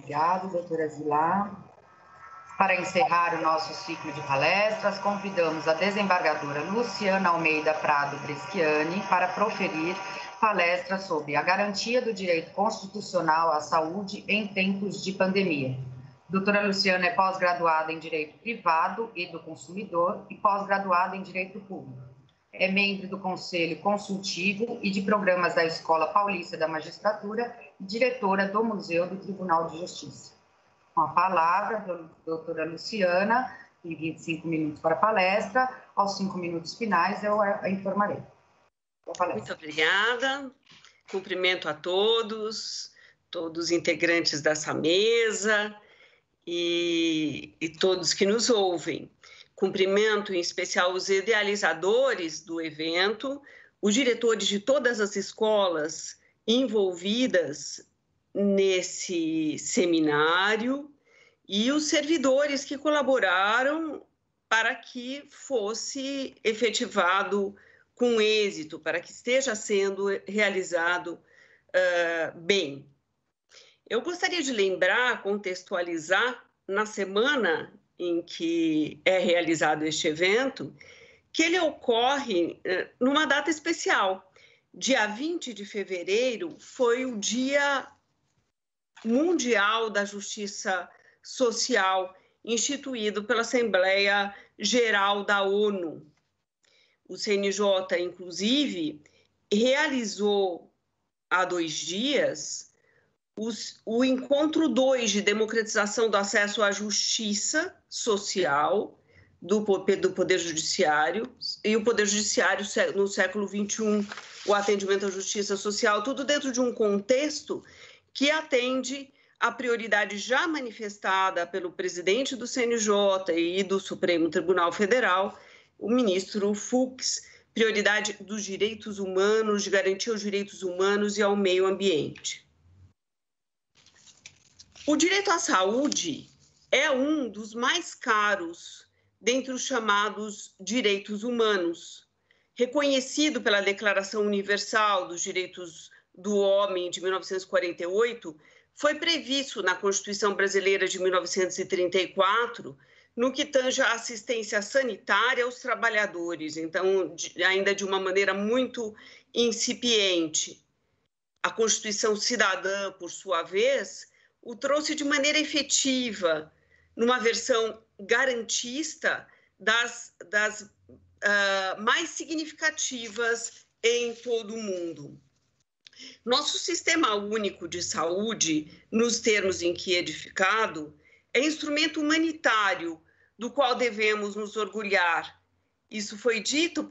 Obrigada, doutora Zilá. Para encerrar o nosso ciclo de palestras, convidamos a desembargadora Luciana Almeida Prado Breschiani para proferir palestra sobre a garantia do direito constitucional à saúde em tempos de pandemia. Doutora Luciana é pós-graduada em Direito Privado e do Consumidor e pós-graduada em Direito Público. É membro do Conselho Consultivo e de Programas da Escola Paulista da Magistratura e diretora do Museu do Tribunal de Justiça. Com a palavra, doutora Luciana, tem 25 minutos para a palestra. Aos 5 minutos finais, eu a informarei. Muito obrigada. Cumprimento a todos os integrantes dessa mesa e todos que nos ouvem. Cumprimento em especial os idealizadores do evento, os diretores de todas as escolas envolvidas nesse seminário e os servidores que colaboraram para que fosse efetivado com êxito, para que esteja sendo realizado bem. Eu gostaria de lembrar, contextualizar, na semana em que é realizado este evento, que ele ocorre numa data especial. Dia 20 de fevereiro foi o Dia Mundial da Justiça Social, instituído pela Assembleia Geral da ONU. O CNJ, inclusive, realizou há 2 dias o encontro 2 de democratização do acesso à justiça social do Poder Judiciário, e o Poder Judiciário no século XXI, o atendimento à justiça social, tudo dentro de um contexto que atende à prioridade já manifestada pelo presidente do CNJ e do Supremo Tribunal Federal, o ministro Fux, prioridade dos direitos humanos, de garantir os direitos humanos e ao meio ambiente. O direito à saúde é um dos mais caros dentre os chamados direitos humanos, reconhecido pela Declaração Universal dos Direitos do Homem de 1948, foi previsto na Constituição Brasileira de 1934, no que tange à assistência sanitária aos trabalhadores, então, ainda de uma maneira muito incipiente. A Constituição Cidadã, por sua vez, o trouxe de maneira efetiva, numa versão garantista das mais significativas em todo o mundo. Nosso Sistema Único de Saúde, nos termos em que é edificado, é instrumento humanitário do qual devemos nos orgulhar. Isso foi dito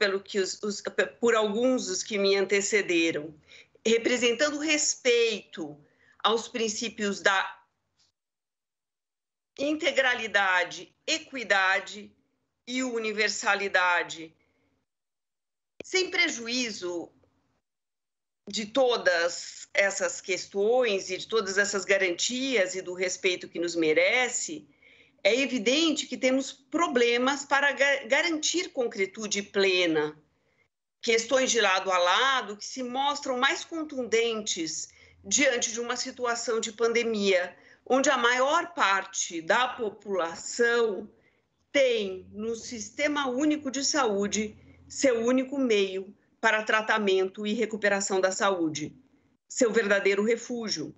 por alguns dos que me antecederam, representando respeito aos princípios da integralidade, equidade e universalidade, sem prejuízo de todas essas questões e de todas essas garantias e do respeito que nos merece. É evidente que temos problemas para garantir concretude plena, questões de lado a lado que se mostram mais contundentes diante de uma situação de pandemia, onde a maior parte da população tem no Sistema Único de Saúde seu único meio para tratamento e recuperação da saúde, seu verdadeiro refúgio.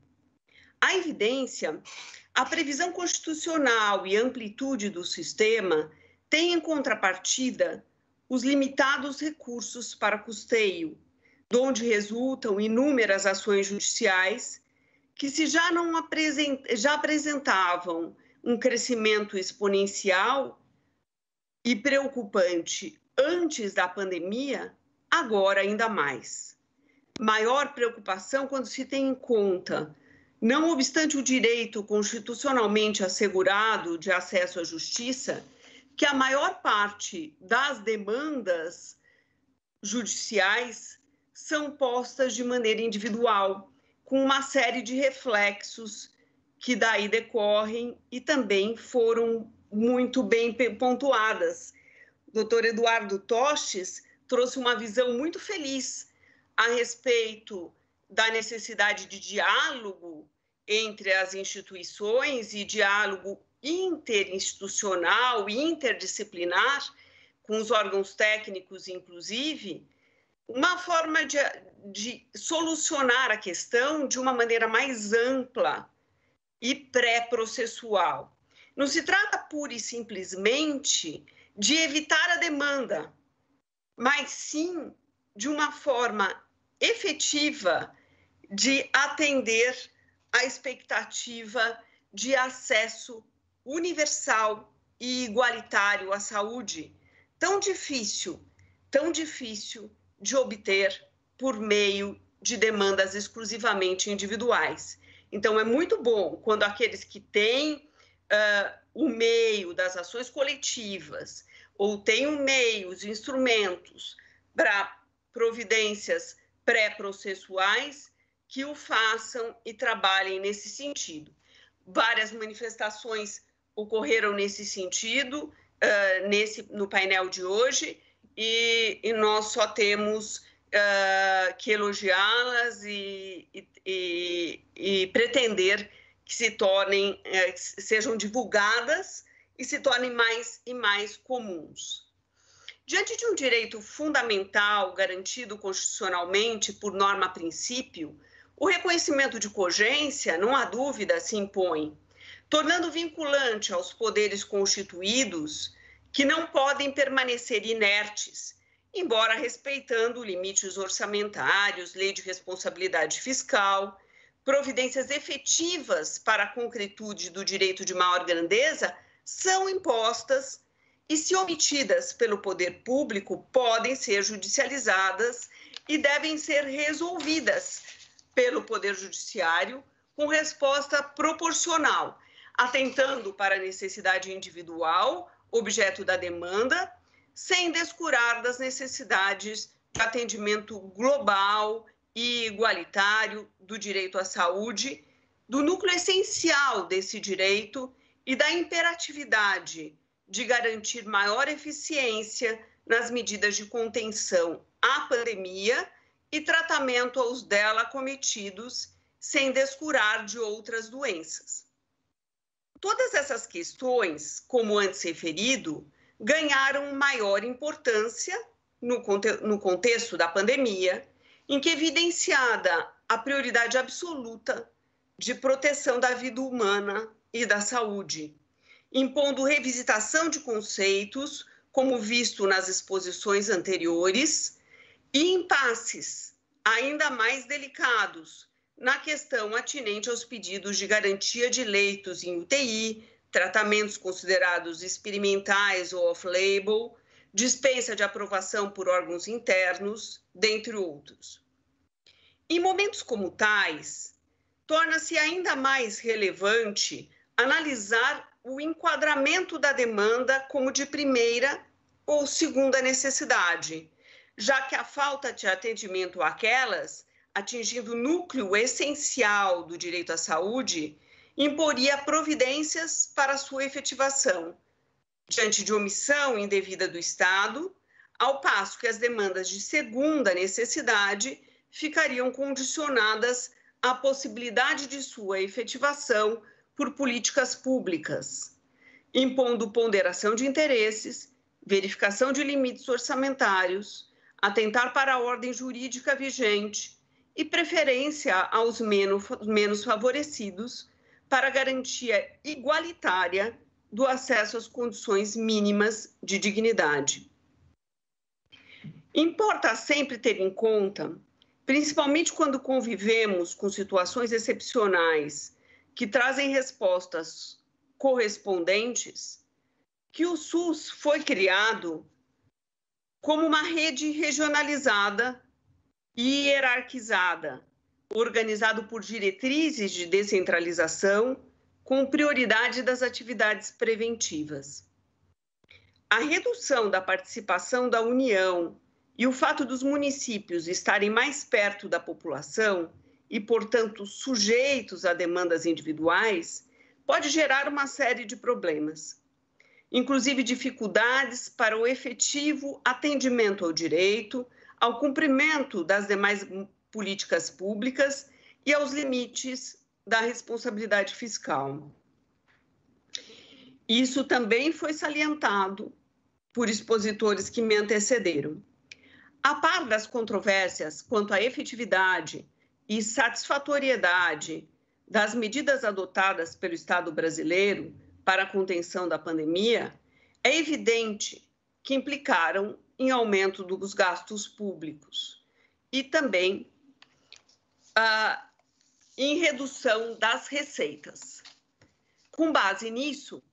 A evidência, a previsão constitucional e a amplitude do sistema têm em contrapartida os limitados recursos para custeio, de onde resultam inúmeras ações judiciais que já apresentavam um crescimento exponencial e preocupante antes da pandemia, agora ainda mais. Maior preocupação quando se tem em conta, não obstante o direito constitucionalmente assegurado de acesso à justiça, que a maior parte das demandas judiciais são postas de maneira individual, com uma série de reflexos que daí decorrem e também foram muito bem pontuadas. O Dr. Eduardo Tostes trouxe uma visão muito feliz a respeito da necessidade de diálogo entre as instituições e diálogo interinstitucional e interdisciplinar, com os órgãos técnicos, inclusive, uma forma de solucionar a questão de uma maneira mais ampla e pré-processual. Não se trata pura e simplesmente de evitar a demanda, mas sim de uma forma efetiva de atender à expectativa de acesso universal e igualitário à saúde, tão difícil de obter por meio de demandas exclusivamente individuais. Então, é muito bom quando aqueles que têm o meio das ações coletivas ou têm o meio, os instrumentos para providências pré-processuais, que o façam e trabalhem nesse sentido. Várias manifestações ocorreram nesse sentido, no painel de hoje, e nós só temos que elogiá-las e pretender que se tornem, sejam divulgadas e se tornem mais e mais comuns. Diante de um direito fundamental garantido constitucionalmente por norma princípio, o reconhecimento de cogência, não há dúvida, se impõe, tornando vinculante aos poderes constituídos que não podem permanecer inertes, embora respeitando limites orçamentários, lei de responsabilidade fiscal, providências efetivas para a concretude do direito de maior grandeza são impostas e, se omitidas pelo poder público, podem ser judicializadas e devem ser resolvidas pelo Poder Judiciário com resposta proporcional, atentando para a necessidade individual, objeto da demanda, sem descurar das necessidades de atendimento global e igualitário do direito à saúde, do núcleo essencial desse direito e da imperatividade de garantir maior eficiência nas medidas de contenção à pandemia e tratamento aos dela cometidos, sem descurar de outras doenças. Todas essas questões, como antes referido, ganharam maior importância no contexto da pandemia, em que é evidenciada a prioridade absoluta de proteção da vida humana e da saúde, impondo revisitação de conceitos, como visto nas exposições anteriores, e impasses ainda mais delicados na questão atinente aos pedidos de garantia de leitos em UTI, tratamentos considerados experimentais ou off-label, dispensa de aprovação por órgãos internos, dentre outros. Em momentos como tais, torna-se ainda mais relevante analisar o enquadramento da demanda como de primeira ou segunda necessidade, já que a falta de atendimento àquelas, atingindo o núcleo essencial do direito à saúde, imporia providências para sua efetivação, diante de omissão indevida do Estado, ao passo que as demandas de segunda necessidade ficariam condicionadas à possibilidade de sua efetivação por políticas públicas, impondo ponderação de interesses, verificação de limites orçamentários, atentar para a ordem jurídica vigente e preferência aos menos favorecidos para garantia igualitária do acesso às condições mínimas de dignidade. Importa sempre ter em conta, principalmente quando convivemos com situações excepcionais que trazem respostas correspondentes, que o SUS foi criado como uma rede regionalizada e hierarquizada, organizado por diretrizes de descentralização, com prioridade das atividades preventivas. A redução da participação da União e o fato dos municípios estarem mais perto da população e, portanto, sujeitos a demandas individuais, pode gerar uma série de problemas, inclusive dificuldades para o efetivo atendimento ao direito, ao cumprimento das demais políticas públicas e aos limites da responsabilidade fiscal. Isso também foi salientado por expositores que me antecederam. A par das controvérsias quanto à efetividade e satisfatoriedade das medidas adotadas pelo Estado brasileiro para a contenção da pandemia, é evidente que implicaram em aumento dos gastos públicos e também em redução das receitas. Com base nisso,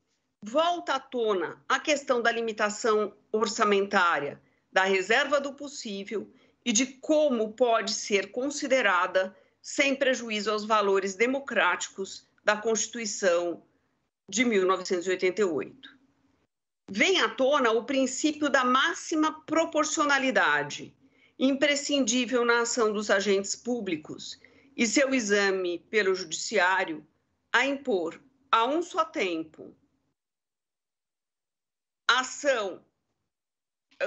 volta à tona a questão da limitação orçamentária, da reserva do possível e de como pode ser considerada sem prejuízo aos valores democráticos da Constituição de 1988. Vem à tona o princípio da máxima proporcionalidade, imprescindível na ação dos agentes públicos e seu exame pelo judiciário a impor a um só tempo ação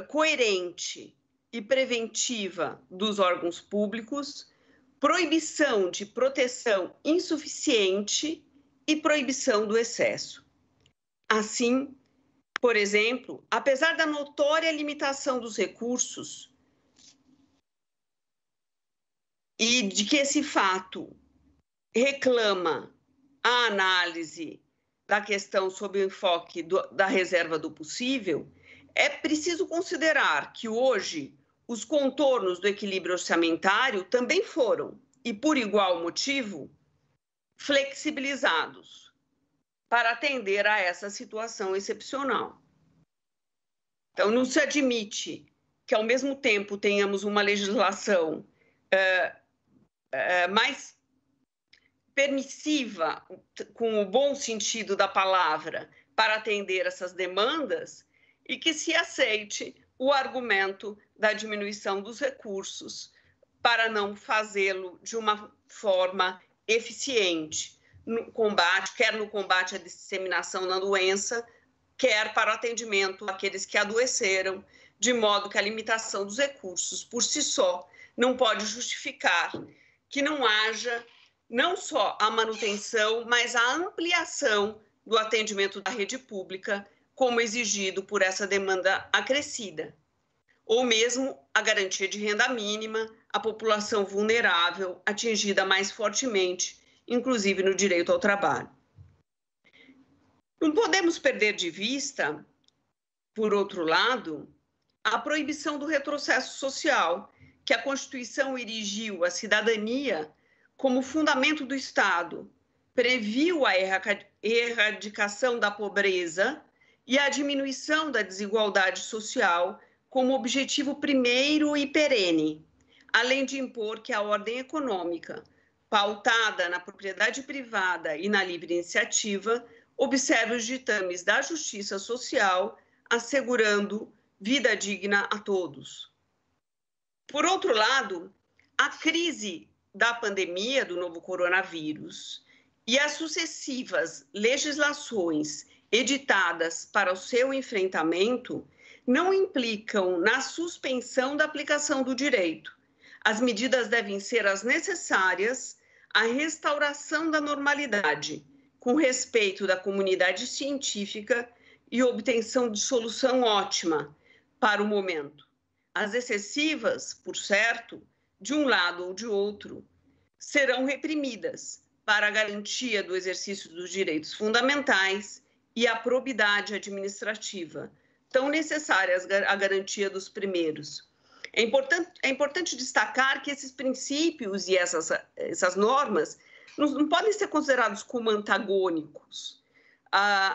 coerente e preventiva dos órgãos públicos, proibição de proteção insuficiente e proibição do excesso. Assim, por exemplo, apesar da notória limitação dos recursos e de que esse fato reclama a análise da questão sob o enfoque da reserva do possível, é preciso considerar que hoje os contornos do equilíbrio orçamentário também foram, e por igual motivo, flexibilizados para atender a essa situação excepcional. Então, não se admite que, ao mesmo tempo, tenhamos uma legislação mais permissiva, com o bom sentido da palavra, para atender essas demandas, e que se aceite o argumento da diminuição dos recursos para não fazê-lo de uma forma eficiente no combate, quer no combate à disseminação da doença, quer para o atendimento àqueles que adoeceram, de modo que a limitação dos recursos por si só não pode justificar que não haja não só a manutenção, mas a ampliação do atendimento da rede pública, como exigido por essa demanda acrescida, ou mesmo a garantia de renda mínima à população vulnerável, atingida mais fortemente, inclusive no direito ao trabalho. Não podemos perder de vista, por outro lado, a proibição do retrocesso social, que a Constituição erigiu a cidadania como fundamento do Estado, previu a erradicação da pobreza e a diminuição da desigualdade social como objetivo primeiro e perene, além de impor que a ordem econômica, pautada na propriedade privada e na livre iniciativa, observe os ditames da justiça social, assegurando vida digna a todos. Por outro lado, a crise da pandemia do novo coronavírus e as sucessivas legislações editadas para o seu enfrentamento não implicam na suspensão da aplicação do direito. As medidas devem ser as necessárias à restauração da normalidade, com respeito da comunidade científica e obtenção de solução ótima para o momento. As excessivas, por certo, de um lado ou de outro, serão reprimidas para a garantia do exercício dos direitos fundamentais e a probidade administrativa, tão necessárias à garantia dos primeiros. É importante destacar que esses princípios e essas normas não podem ser considerados como antagônicos.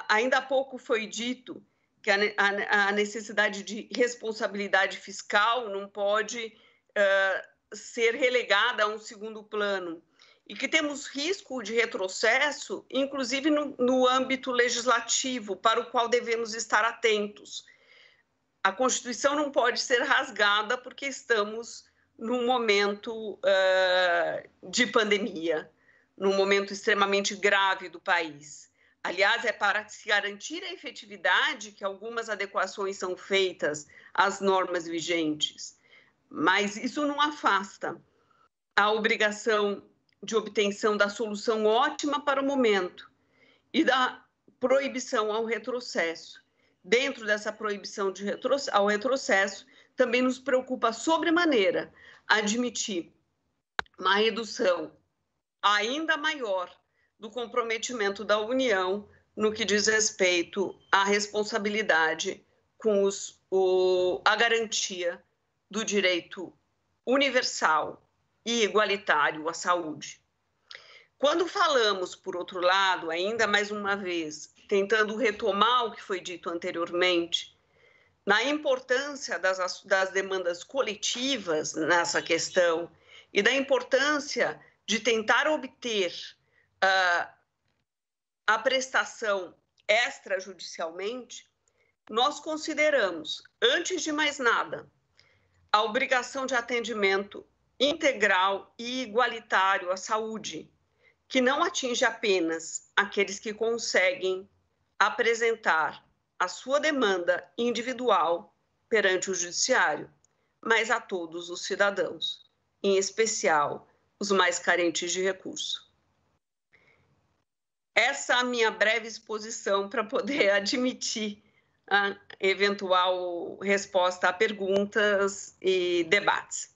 Ainda há pouco foi dito que a necessidade de responsabilidade fiscal não pode ser relegada a um segundo plano e que temos risco de retrocesso, inclusive no âmbito legislativo, para o qual devemos estar atentos. A Constituição não pode ser rasgada porque estamos num momento de pandemia, num momento extremamente grave do país. Aliás, é para se garantir a efetividade que algumas adequações são feitas às normas vigentes, mas isso não afasta a obrigação de obtenção da solução ótima para o momento e da proibição ao retrocesso. Dentro dessa proibição ao retrocesso, também nos preocupa sobremaneira admitir uma redução ainda maior do comprometimento da União no que diz respeito à responsabilidade com a garantia do direito universal e igualitário à saúde. Quando falamos, por outro lado, ainda mais uma vez, tentando retomar o que foi dito anteriormente, na importância das demandas coletivas nessa questão e da importância de tentar obter a prestação extrajudicialmente, nós consideramos, antes de mais nada, a obrigação de atendimento integral e igualitário à saúde, que não atinge apenas aqueles que conseguem apresentar a sua demanda individual perante o judiciário, mas a todos os cidadãos, em especial os mais carentes de recurso. Essa é a minha breve exposição para poder admitir a eventual resposta a perguntas e debates.